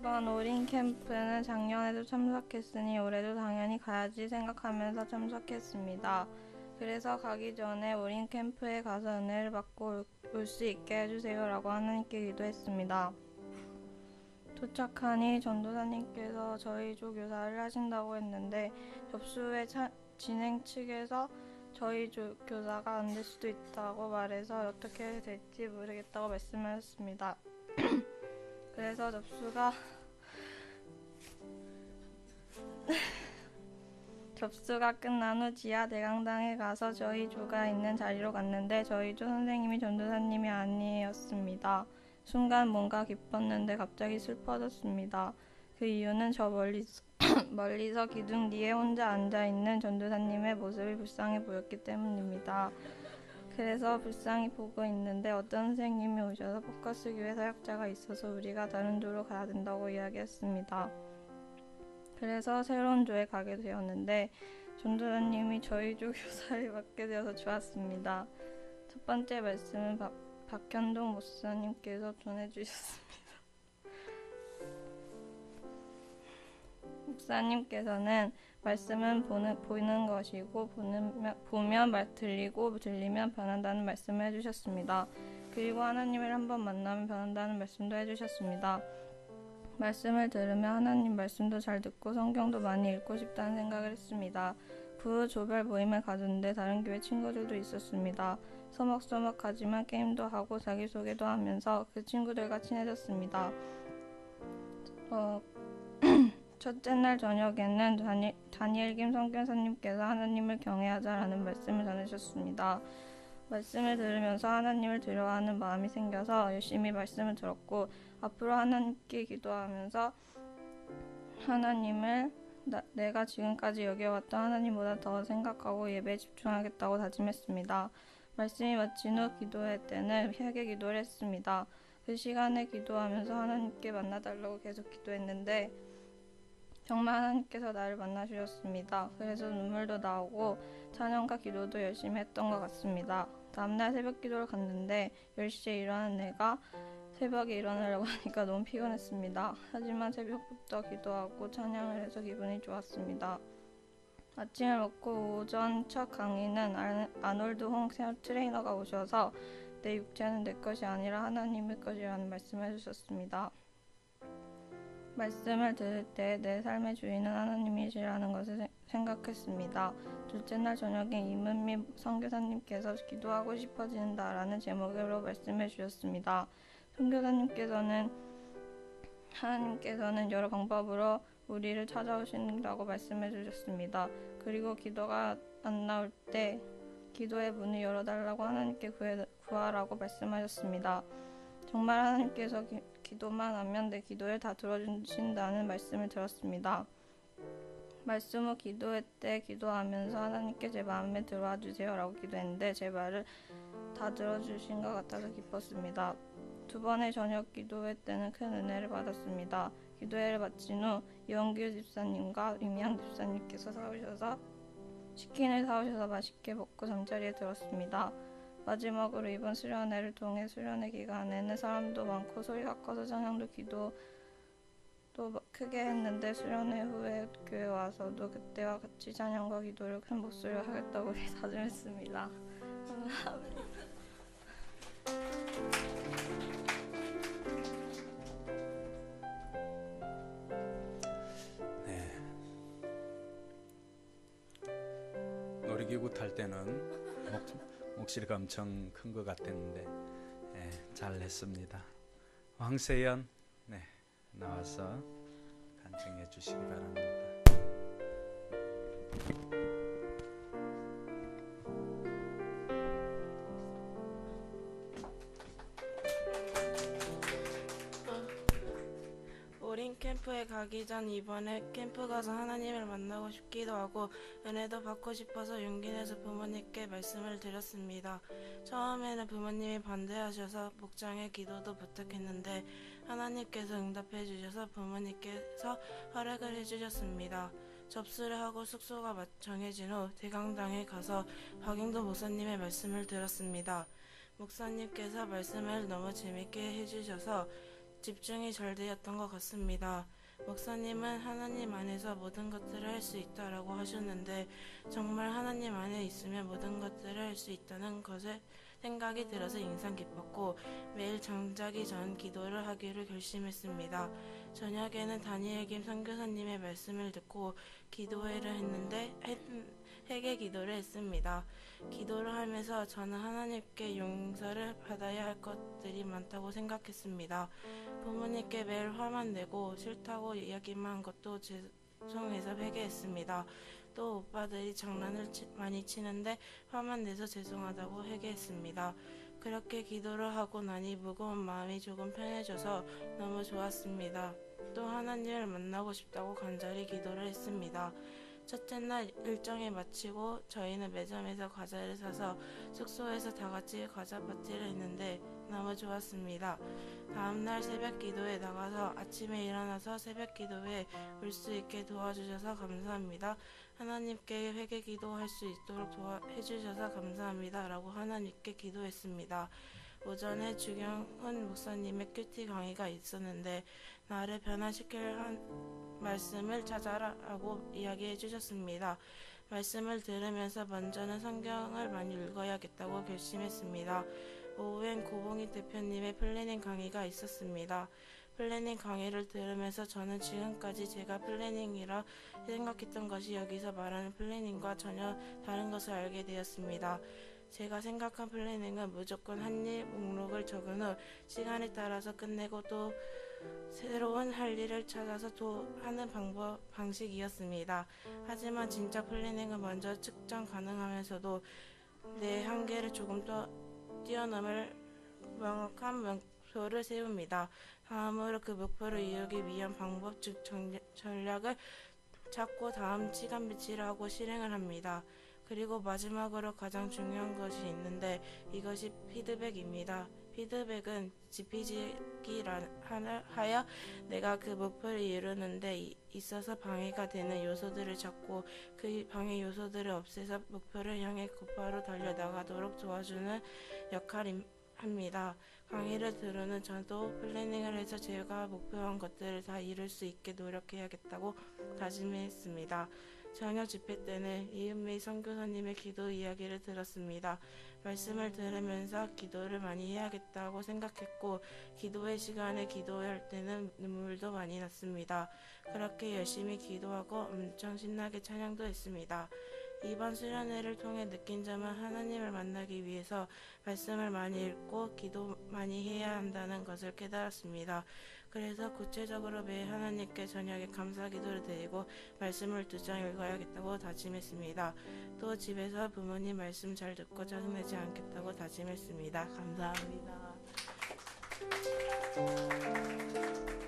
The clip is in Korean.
이번 올인 캠프는 작년에도 참석했으니 올해도 당연히 가야지 생각하면서 참석했습니다. 그래서 가기 전에 올인 캠프에 가서 은혜를 받고 올 수 있게 해주세요 라고 하나님께 기도했습니다. 도착하니 전도사님께서 저희 조 교사를 하신다고 했는데 접수 후에 진행 측에서 저희 조 교사가 안 될 수도 있다고 말해서 어떻게 될지 모르겠다고 말씀하셨습니다. 그래서 접수가 끝난 후 지하 대강당에 가서 저희 조가 있는 자리로 갔는데 저희 조 선생님이 전도사님이 아니었습니다. 순간 뭔가 기뻤는데 갑자기 슬퍼졌습니다. 그 이유는 저 멀리서 기둥 뒤에 혼자 앉아있는 전도사님의 모습이 불쌍해 보였기 때문입니다. 그래서 불쌍히 보고 있는데 어떤 선생님이 오셔서 포커스 교회 사역자가 있어서 우리가 다른 조로 가야 된다고 이야기했습니다. 그래서 새로운 조에 가게 되었는데 전도사님이 저희 조 교사를 맡게 되어서 좋았습니다. 첫 번째 말씀은 박현동 목사님께서 전해주셨습니다. 목사님께서는 말씀은 보는 것이고 보면 들리고 들리면 변한다는 말씀을 해주셨습니다. 그리고 하나님을 한번 만나면 변한다는 말씀도 해주셨습니다. 말씀을 들으면 하나님 말씀도 잘 듣고 성경도 많이 읽고 싶다는 생각을 했습니다. 그 후 조별 모임을 가졌는데 다른 교회 친구들도 있었습니다. 서먹서먹하지만 게임도 하고 자기소개도 하면서 그 친구들과 친해졌습니다. 첫째 날 저녁에는 다니엘 김 선교사님께서 하나님을 경외하자라는 말씀을 전하셨습니다. 말씀을 들으면서 하나님을 두려워하는 마음이 생겨서 열심히 말씀을 들었고 앞으로 하나님께 기도하면서 하나님을 내가 지금까지 여겨왔던 하나님보다 더 생각하고 예배에 집중하겠다고 다짐했습니다. 말씀이 마친 후 기도할 때는 회개 기도를 했습니다. 그 시간에 기도하면서 하나님께 만나달라고 계속 기도했는데 정말 하나님께서 나를 만나주셨습니다. 그래서 눈물도 나오고 찬양과 기도도 열심히 했던 것 같습니다. 다음날 새벽 기도를 갔는데 10시에 일어난 내가 새벽에 일어나려고 하니까 너무 피곤했습니다. 하지만 새벽부터 기도하고 찬양을 해서 기분이 좋았습니다. 아침을 먹고 오전 첫 강의는 아놀드 홍 트레이너가 오셔서 내 육체는 내 것이 아니라 하나님의 것이라는 말씀을 해주셨습니다. 말씀을 들을 때 내 삶의 주인은 하나님이시라는 것을 생각했습니다. 둘째 날 저녁에 이문미 선교사님께서 기도하고 싶어진다라는 제목으로 말씀해 주셨습니다. 선교사님께서는 하나님께서는 여러 방법으로 우리를 찾아오신다고 말씀해 주셨습니다. 그리고 기도가 안 나올 때 기도의 문을 열어달라고 하나님께 구하라고 말씀하셨습니다. 정말 하나님께서 기도만 하면 내 기도를 다 들어주신다는 말씀을 들었습니다. 말씀 후 기도회 때 기도하면서 하나님께 제 마음에 들어와 주세요 라고 기도했는데 제 말을 다 들어주신 것 같아서 기뻤습니다. 두 번의 저녁 기도회 때는 큰 은혜를 받았습니다. 기도회를 마친 후 이원규 집사님과 임양 집사님께서 치킨을 사오셔서 맛있게 먹고 잠자리에 들었습니다. 마지막으로 이번 수련회를 통해 수련회 기간에는 사람도 많고 소리가 커서 찬양도 기도도 크게 했는데 수련회 후에 교회 와서도 그때와 같이 찬양과 기도를 큰 목소리로 하겠다고 다짐했습니다. 감사합니다. 놀이기구 탈 때는 목소리가 엄청 큰 것 같았는데 잘 했습니다. 황세연 나와서 간증해 주시기 바랍니다. 올인 캠프에 가기 전 이번에 캠프 가서 하나님을 만나고 싶기도 하고 은혜도 받고 싶어서 용기 내서 부모님께 말씀을 드렸습니다. 처음에는 부모님이 반대하셔서 목장에 기도도 부탁했는데 하나님께서 응답해 주셔서 부모님께서 허락을 해주셨습니다. 접수를 하고 숙소가 정해진 후 대강당에 가서 박영도 목사님의 말씀을 들었습니다. 목사님께서 말씀을 너무 재밌게 해주셔서 집중이 잘 되었던 것 같습니다. 목사님은 하나님 안에서 모든 것들을 할 수 있다라고 하셨는데 정말 하나님 안에 있으면 모든 것들을 할 수 있다는 것을 생각이 들어서 인상 깊었고 매일 잠자기 전 기도를 하기로 결심했습니다. 저녁에는 다니엘 김 선교사님의 말씀을 듣고 기도회를 했는데 회개 기도를 했습니다. 기도를 하면서 저는 하나님께 용서를 받아야 할 것들이 많다고 생각했습니다. 부모님께 매일 화만 내고 싫다고 이야기만 한 것도 죄송해서 회개했습니다. 또 오빠들이 장난을 많이 치는데 화만 내서 죄송하다고 회개했습니다. 그렇게 기도를 하고 나니 무거운 마음이 조금 편해져서 너무 좋았습니다. 또 하나님을 만나고 싶다고 간절히 기도를 했습니다. 첫째 날 일정을 마치고 저희는 매점에서 과자를 사서 숙소에서 다 같이 과자 파티를 했는데 너무 좋았습니다. 다음날 새벽 기도에 나가서 아침에 일어나서 새벽 기도에 올 수 있게 도와주셔서 감사합니다. 하나님께 회개 기도할 수 있도록 해주셔서 감사합니다. 라고 하나님께 기도했습니다. 오전에 주경훈 목사님의 큐티 강의가 있었는데 나를 변화시킬 말씀을 찾아라라고 이야기해 주셨습니다. 말씀을 들으면서 먼저는 성경을 많이 읽어야겠다고 결심했습니다. 오후엔 고봉희 대표님의 플래닝 강의가 있었습니다. 플래닝 강의를 들으면서 저는 지금까지 제가 플래닝이라 생각했던 것이 여기서 말하는 플래닝과 전혀 다른 것을 알게 되었습니다. 제가 생각한 플래닝은 무조건 한 일 목록을 적은 후 시간에 따라서 끝내고 또 새로운 할 일을 찾아서 또 하는 방식이었습니다. 하지만 진짜 플래닝은 먼저 측정 가능하면서도 내 한계를 조금 더 뛰어넘을 명확한 목표를 세웁니다. 다음으로 그 목표를 이루기 위한 방법 즉 전략을 찾고 다음 시간 배치를 하고 실행을 합니다. 그리고 마지막으로 가장 중요한 것이 있는데 이것이 피드백입니다. 피드백은 지피지기라 하여 내가 그 목표를 이루는데 있어서 방해가 되는 요소들을 찾고 그 방해 요소들을 없애서 목표를 향해 곧바로 달려나가도록 도와주는 역할입니다. 강의를 들으는 저도 플래닝을 해서 제가 목표한 것들을 다 이룰 수 있게 노력해야겠다고 다짐했습니다. 저녁 집회 때는 이은미 선교사님의 기도 이야기를 들었습니다. 말씀을 들으면서 기도를 많이 해야겠다고 생각했고 기도의 시간에 기도할 때는 눈물도 많이 났습니다. 그렇게 열심히 기도하고 엄청 신나게 찬양도 했습니다. 이번 수련회를 통해 느낀 점은 하나님을 만나기 위해서 말씀을 많이 읽고 기도 많이 해야 한다는 것을 깨달았습니다. 그래서 구체적으로 매일 하나님께 저녁에 감사 기도를 드리고 말씀을 2장 읽어야겠다고 다짐했습니다. 또 집에서 부모님 말씀 잘 듣고 짜증내지 않겠다고 다짐했습니다. 감사합니다.